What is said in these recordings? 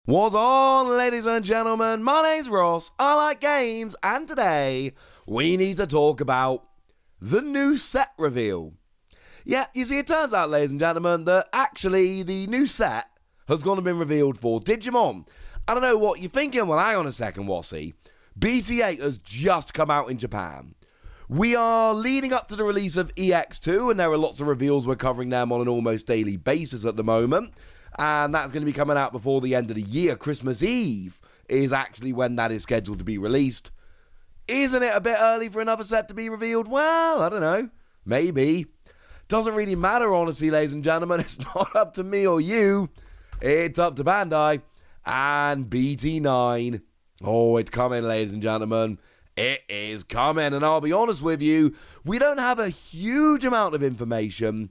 What's on, ladies and gentlemen? My name's Ross, I like games, and today we need to talk about the new set reveal. Yeah, you see, it turns out, ladies and gentlemen, that actually the new set has gone and been revealed for Digimon. I don't know what you're thinking. Well, hang on a second, Wassy. BT8 has just come out in Japan. We are leading up to the release of EX2, and there are lots of reveals. We're covering them on an almost daily basis at the moment. And that's going to be coming out before the end of the year. Christmas Eve is actually when that is scheduled to be released. Isn't it a bit early for another set to be revealed? Well, I don't know. Maybe. Doesn't really matter, honestly, ladies and gentlemen. It's not up to me or you. It's up to Bandai and BT9. Oh, it's coming, ladies and gentlemen. It is coming. And I'll be honest with you, we don't have a huge amount of information,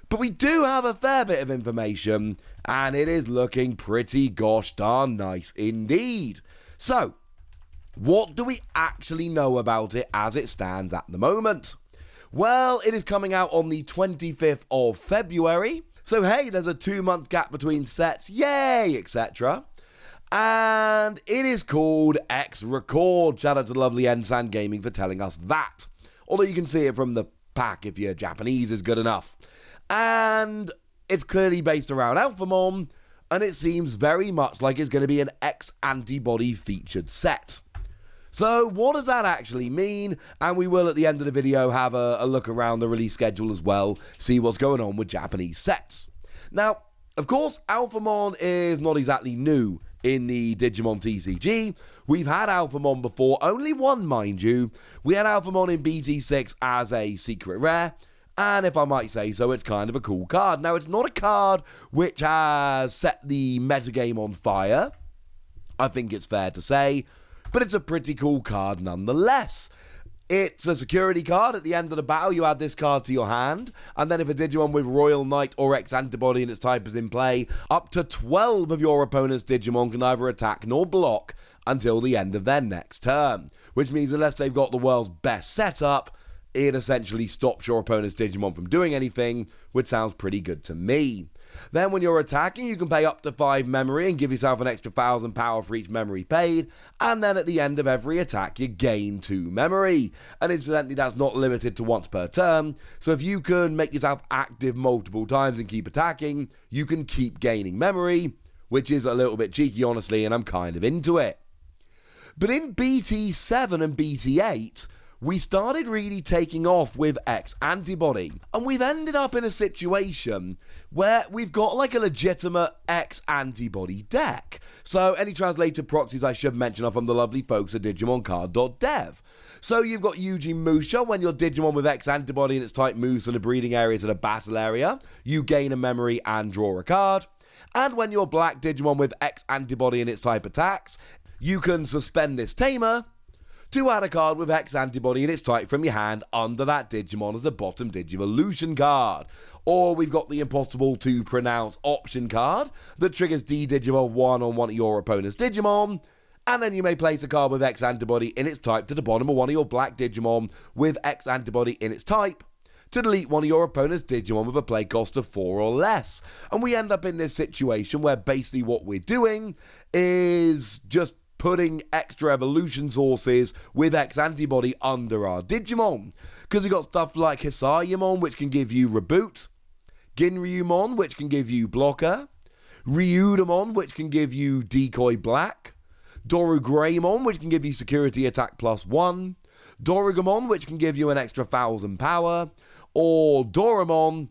but we do have a fair bit of information, and it is looking pretty gosh darn nice indeed. So, what do we actually know about it as it stands at the moment? Well, it is coming out on the 25th of February. So, hey, there's a 2-month gap between sets. Yay, etc. And it is called X Record. Shout out to the lovely Ensan Gaming for telling us that. Although you can see it from the pack if your Japanese is good enough. And it's clearly based around Alphamon, and it seems very much like it's going to be an Antibody featured set. So what does that actually mean? And we will at the end of the video have a look around the release schedule as well, see what's going on with Japanese sets. Now, of course, Alphamon is not exactly new in the Digimon TCG. We've had Alphamon before, only one mind you. We had Alphamon in BT6 as a secret rare. And if I might say so, it's kind of a cool card. Now, it's not a card which has set the metagame on fire, I think it's fair to say, but it's a pretty cool card nonetheless. It's a security card. At the end of the battle, you add this card to your hand, and then if a Digimon with Royal Knight or X Antibody and its type is in play, up to 12 of your opponent's Digimon can neither attack nor block until the end of their next turn, which means unless they've got the world's best setup, it essentially stops your opponent's Digimon from doing anything, which sounds pretty good to me. Then when you're attacking, you can pay up to 5 memory and give yourself an extra 1,000 power for each memory paid, and then at the end of every attack, you gain 2 memory. And incidentally, that's not limited to once per turn, so if you can make yourself active multiple times and keep attacking, you can keep gaining memory, which is a little bit cheeky, honestly, and I'm kind of into it. But in BT7 and BT8, we started really taking off with X Antibody, and we've ended up in a situation where we've got like a legitimate X Antibody deck. So any translated proxies I should mention are from the lovely folks at DigimonCard.dev. So you've got Yuji Musha. When your Digimon with X Antibody and its type moves from the breeding area to the battle area, you gain a memory and draw a card. And when your black Digimon with X Antibody and its type attacks, you can suspend this tamer to add a card with X Antibody and its type from your hand under that Digimon as a bottom Digivolution card. Or we've got the impossible to pronounce option card that triggers D-Digivolve 1 on one of your opponent's Digimon, and then you may place a card with X Antibody in its type to the bottom of one of your black Digimon with X Antibody in its type to delete one of your opponent's Digimon with a play cost of 4 or less. And we end up in this situation where basically what we're doing is just putting extra evolution sources with X Antibody under our Digimon. Because we've got stuff like Hisayamon, which can give you Reboot, Ginryumon, which can give you Blocker, Ryudamon, which can give you Decoy Black, Dorugraemon, which can give you Security Attack +1, Dorugamon, which can give you an extra 1,000 power, or Doramon,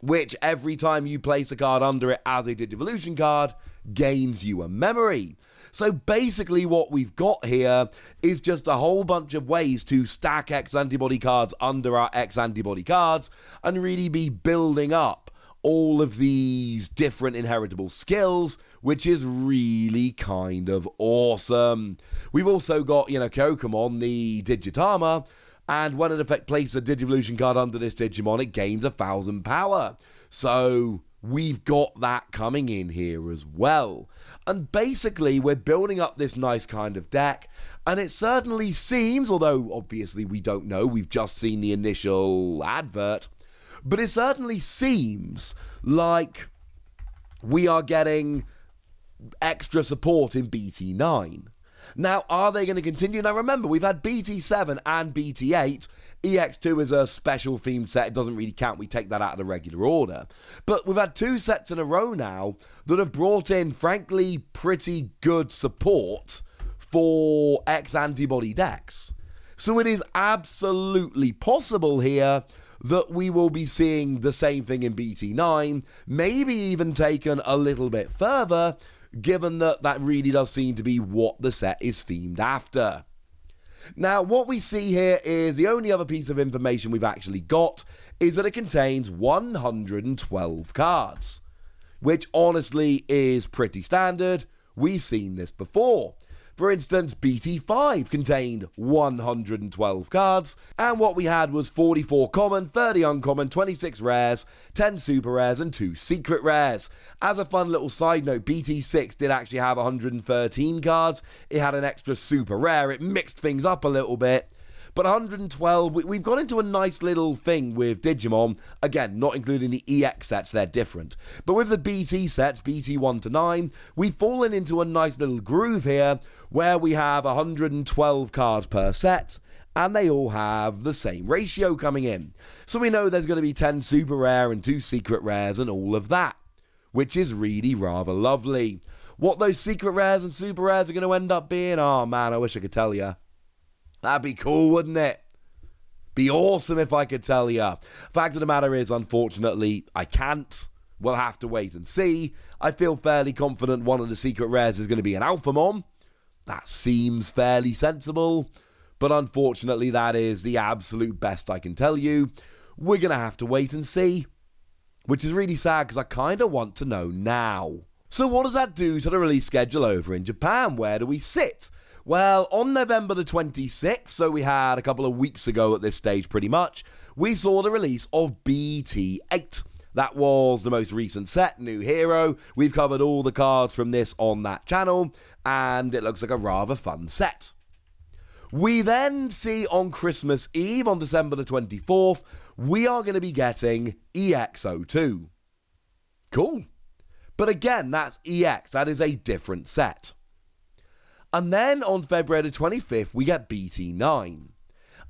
which every time you place a card under it as a Digivolution card, gains you a memory. So basically what we've got here is just a whole bunch of ways to stack X Antibody cards under our X Antibody cards and really be building up all of these different inheritable skills, which is really kind of awesome. We've also got, Kyokomon, the Digitama, and when an effect places a Digivolution card under this Digimon, it gains 1,000 power. So we've got that coming in here as well. And basically, we're building up this nice kind of deck, and it certainly seems, although obviously we don't know, we've just seen the initial advert, but it certainly seems like we are getting extra support in BT9. Now, are they going to continue? Now, remember, we've had BT7 and BT8. EX2 is a special themed set. It doesn't really count. We take that out of the regular order. But we've had 2 sets in a row now that have brought in, frankly, pretty good support for Antibody decks. So it is absolutely possible here that we will be seeing the same thing in BT9, maybe even taken a little bit further, given that that really does seem to be what the set is themed after. Now, what we see here is the only other piece of information we've actually got is that it contains 112 cards, which honestly is pretty standard. We've seen this before. For instance, BT5 contained 112 cards, and what we had was 44 common, 30 uncommon, 26 rares, 10 super rares, and 2 secret rares. As a fun little side note, BT6 did actually have 113 cards. It had an extra super rare. It mixed things up a little bit. But 112, we've got into a nice little thing with Digimon. Again, not including the EX sets, they're different. But with the BT sets, BT1 to 9, we've fallen into a nice little groove here where we have 112 cards per set, and they all have the same ratio coming in. So we know there's going to be 10 super rare and 2 secret rares and all of that, which is really rather lovely. What those secret rares and super rares are going to end up being, oh man, I wish I could tell you. That'd be cool, wouldn't it? Be awesome if I could tell you. Fact of the matter is, unfortunately, I can't. We'll have to wait and see. I feel fairly confident one of the secret rares is going to be an Alphamon. That seems fairly sensible. But unfortunately, that is the absolute best I can tell you. We're going to have to wait and see. Which is really sad because I kind of want to know now. So what does that do to the release schedule over in Japan? Where do we sit? Well, on November the 26th, so we had a couple of weeks ago at this stage pretty much, we saw the release of BT8. That was the most recent set, new hero. We've covered all the cards from this on that channel, and it looks like a rather fun set. We then see on Christmas Eve, on December the 24th, we are going to be getting EX02. Cool. But again, that's EX. That is a different set. And then on February the 25th, we get BT9.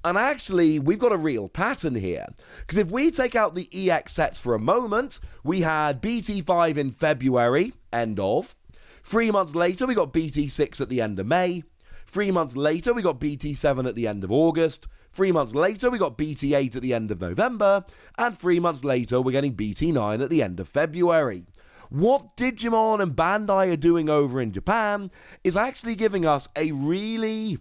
And actually, we've got a real pattern here. Because if we take out the EX sets for a moment, we had BT5 in February, end of. 3 months later, we got BT6 at the end of May. 3 months later, we got BT7 at the end of August. 3 months later, we got BT8 at the end of November. And 3 months later, we're getting BT9 at the end of February. What Digimon and Bandai are doing over in Japan is actually giving us a really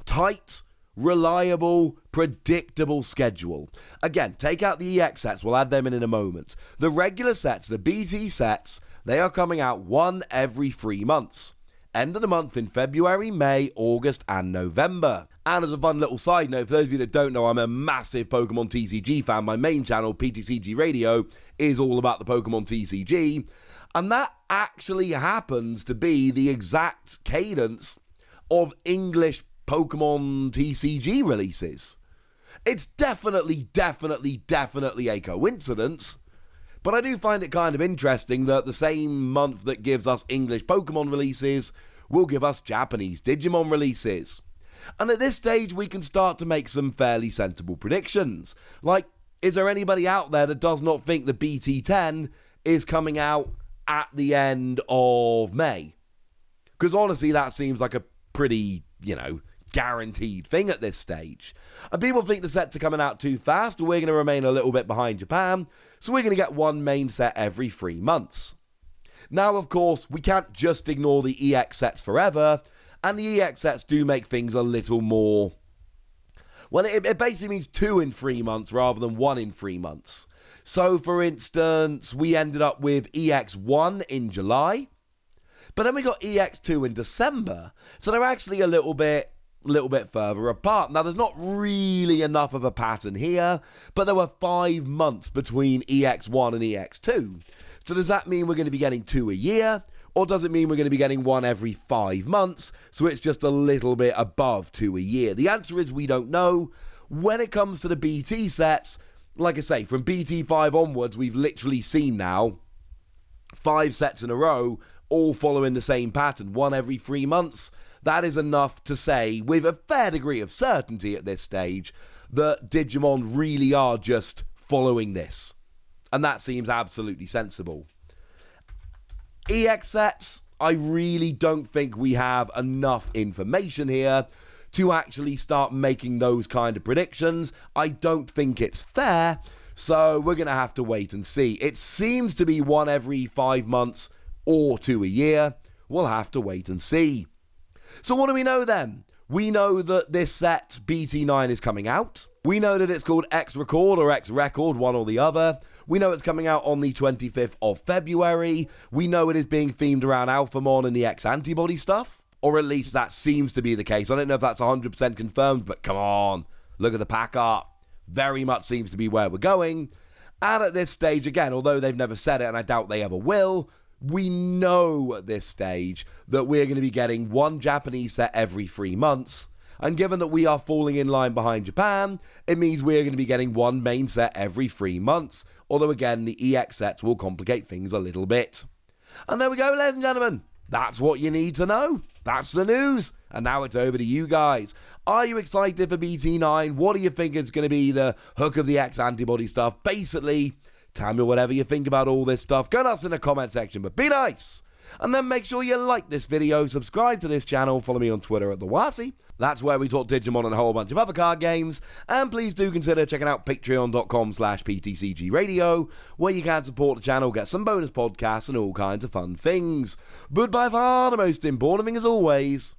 tight, reliable, predictable schedule. Again, take out the EX sets, we'll add them in a moment. The regular sets, the BT sets, they are coming out one every 3 months. End of the month in February, May, August, and November. And as a fun little side note, for those of you that don't know, I'm a massive Pokemon TCG fan. My main channel, PTCG Radio, is all about the Pokemon TCG. And that actually happens to be the exact cadence of English Pokemon TCG releases. It's definitely a coincidence. But I do find it kind of interesting that the same month that gives us English Pokemon releases will give us Japanese Digimon releases. And at this stage, we can start to make some fairly sensible predictions. Like, is there anybody out there that does not think the BT10 is coming out at the end of May? Because honestly, that seems like a pretty, guaranteed thing at this stage. And people think the sets are coming out too fast, or we're going to remain a little bit behind Japan, so we're going to get one main set every 3 months. Now, of course, we can't just ignore the EX sets forever, and the EX sets do make things a little more... Well, it basically means 2 in 3 months rather than 1 in 3 months. So, for instance, we ended up with EX1 in July, but then we got EX2 in December, so they're actually a little bit further apart. Now, there's not really enough of a pattern here, but there were 5 months between EX1 and EX2. So does that mean we're going to be getting 2 a year? Or does it mean we're going to be getting 1 every 5 months, so it's just a little bit above 2 a year? The answer is we don't know. When it comes to the BT sets, like I say, from BT5 onwards, we've literally seen now 5 sets in a row all following the same pattern, one every 3 months, that is enough to say, with a fair degree of certainty at this stage, that Digimon really are just following this. And that seems absolutely sensible. EX sets, I really don't think we have enough information here to actually start making those kind of predictions. I don't think it's fair, so we're going to have to wait and see. It seems to be one every 5 months or 2 a year. We'll have to wait and see. So what do we know then? We know that this set, BT9, is coming out. We know that it's called X Record or X Record, one or the other. We know it's coming out on the 25th of February. We know it is being themed around Alphamon and the X Antibody stuff. Or at least that seems to be the case. I don't know if that's 100% confirmed, but come on. Look at the pack art. Very much seems to be where we're going. And at this stage, again, although they've never said it, and I doubt they ever will, we know at this stage that we're going to be getting one Japanese set every 3 months. And given that we are falling in line behind Japan, it means we're going to be getting one main set every 3 months. Although again, the EX sets will complicate things a little bit. And there we go, ladies and gentlemen. That's what you need to know. That's the news. And now it's over to you guys. Are you excited for BT9? What do you think is going to be the hook of the X Antibody stuff? Basically, tell me whatever you think about all this stuff. Go nuts in the comment section, but be nice. And then make sure you like this video, subscribe to this channel, follow me on Twitter at TheWasi. That's where we talk Digimon and a whole bunch of other card games. And please do consider checking out patreon.com/PTCGradio, where you can support the channel, get some bonus podcasts and all kinds of fun things. But by far the most important thing as always,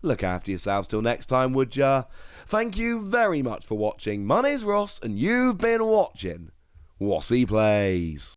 look after yourselves till next time, would ya? Thank you very much for watching. My name's Ross, and you've been watching Wasi Plays.